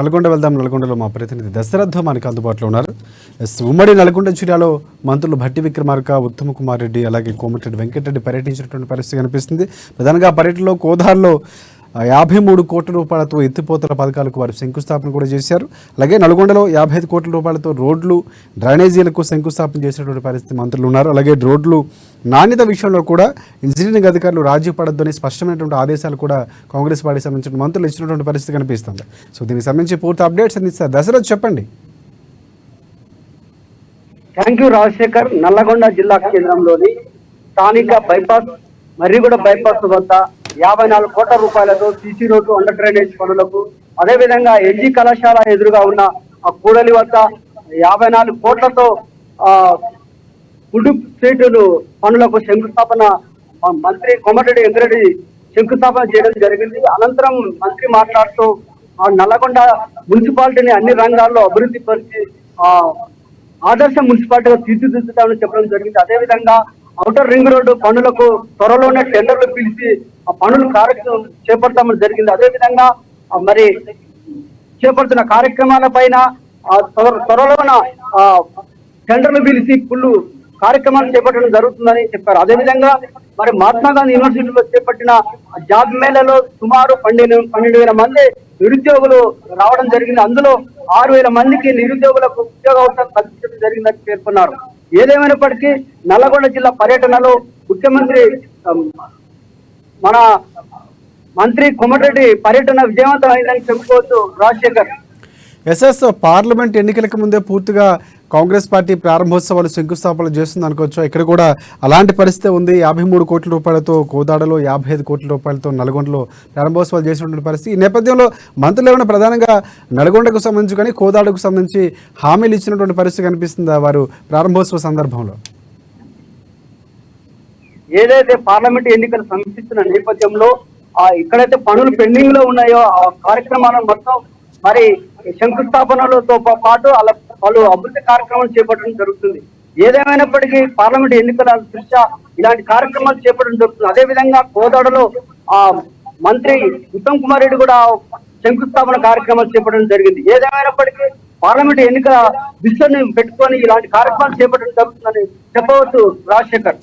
నల్గొండ వెళ్దాం. నల్గొండలో మా ప్రతినిధి దశరథ్ మనకు అందుబాటులో ఉన్నారు. ఉమ్మడి నల్గొండ జిల్లాలో మంత్రులు భట్టి విక్రమార్క, ఉత్తమ్ కుమార్ రెడ్డి, అలాగే కోమటిరెడ్డి వెంకటరెడ్డి పర్యటించినటువంటి పరిస్థితి కనిపిస్తుంది. ప్రధానంగా పర్యటనలో కోదాడలో 53 కోట్ల రూపాయలతో ఎత్తిపోతల పథకాలకు వారు శంకుస్థాపన కూడా చేశారు. అలాగే నల్గొండలో 55 కోట్ల రూపాయలతో రోడ్లు, డ్రైనేజీలకు శంకుస్థాపన చేసినటువంటి పరిస్థితి మంత్రులు ఉన్నారు. అలాగే రోడ్లు నాణ్యత విషయంలో కూడా ఇంజనీరింగ్ అధికారులు రాజీ పడొద్దని స్పష్టమైనటువంటి ఆదేశాలు కూడా కాంగ్రెస్ పార్టీకి సంబంధించిన మంత్రులు ఇచ్చినటువంటి పరిస్థితి కనిపిస్తుంది. సో దీనికి సంబంధించి పూర్తి అప్డేట్స్ అందిస్తారు. దశరథ్ చెప్పండి. Thank you Rajasekhar. నల్లగొండ జిల్లా కేంద్రంలోని స్థానిక బైపాస్ మర్రిగూడ బైపాస్ వద్ద 54 కోట్ల రూపాయలతో సీసీ రోడ్డు, అండర్ డ్రైనేజ్ పనులకు, అదేవిధంగా ఎన్జీ కళాశాల ఎదురుగా ఉన్న ఆ కూడలి వద్ద 54 కోట్లతో ఫుడ్ స్ట్రీటులు పనులకు శంకుస్థాపన మంత్రి కోమటిరెడ్డి వెంకటరెడ్డి శంకుస్థాపన చేయడం జరిగింది. అనంతరం మంత్రి మాట్లాడుతూ నల్లగొండ మున్సిపాలిటీని అన్ని రంగాల్లో అభివృద్ధి పరిచి ఆదర్శ మున్సిపాలిటీగా తీర్చిదిద్దుతామని చెప్పడం జరిగింది. అదేవిధంగా ఔటర్ రింగ్ రోడ్డు పనులకు త్వరలోనే టెండర్లు పిలిచి ఆ పనులు కార్యక్రమం చేపడతామని జరిగింది. అదేవిధంగా మరి చేపడుతున్న కార్యక్రమాల పైన త్వరలోన టెండర్లు పిలిచి ఫుల్ కార్యక్రమాలు చేపట్టడం జరుగుతుందని చెప్పారు. అదేవిధంగా మరి మహాత్మా గాంధీ యూనివర్సిటీలో చేపట్టిన జాబ్ మేళలో సుమారు 12,000 మంది నిరుద్యోగులు రావడం జరిగింది. అందులో 6,000 మందికి నిరుద్యోగులకు ఉద్యోగ అవకాశాలు కల్పించడం జరిగిందని పేర్కొన్నారు. ఏదేమైనప్పటికీ నల్లగొండ జిల్లా పర్యటనలో ముఖ్యమంత్రి మన మంత్రి కోమటిరెడ్డి పర్యటన విజయవంతం అయిందని చెప్పుకోవచ్చు రాజశేఖర్. పార్లమెంట్ ఎన్నికలకు ముందే పూర్తిగా కాంగ్రెస్ పార్టీ ప్రారంభోత్సవాలు శంకుస్థాపన చేస్తుంది అనుకోవచ్చు. ఇక్కడ కూడా అలాంటి పరిస్థితి ఉంది. 53 కోట్ల రూపాయలతో కోదాడలో, 55 కోట్ల రూపాయలతో నల్గొండలో ప్రారంభోత్సవాలు చేసినటువంటి పరిస్థితి. ఈ నేపథ్యంలో మంత్రులు ఏమైనా ప్రధానంగా నల్గొండకు సంబంధించి కానీ కోదాడకు సంబంధించి హామీలు ఇచ్చినటువంటి పరిస్థితి కనిపిస్తుందా వారు ప్రారంభోత్సవ సందర్భంలో? ఏదైతే పార్లమెంట్ ఎన్నికలు సమీపిస్తున్న నేపథ్యంలో ఇక్కడైతే పనులు పెండింగ్ లో ఉన్నాయో ఆ కార్యక్రమాలను మొత్తం మరి శంకుస్థాపనలతో పాటు అలా పలు అభివృద్ధి కార్యక్రమాలు చేపట్టడం జరుగుతుంది. ఏదేమైనప్పటికీ పార్లమెంట్ ఎన్నికల దృష్ట్యా ఇలాంటి కార్యక్రమాలు చేపట్టడం జరుగుతుంది. అదేవిధంగా కోదాడలో మంత్రి ఉత్తమ్ కుమార్ రెడ్డి కూడా శంకుస్థాపన కార్యక్రమాలు చేపట్టడం జరిగింది. ఏదేమైనప్పటికీ పార్లమెంట్ ఎన్నికల దృష్టిని పెట్టుకొని ఇలాంటి కార్యక్రమాలు చేపట్టడం జరుగుతుందని చెప్పవచ్చు రాజశేఖర్.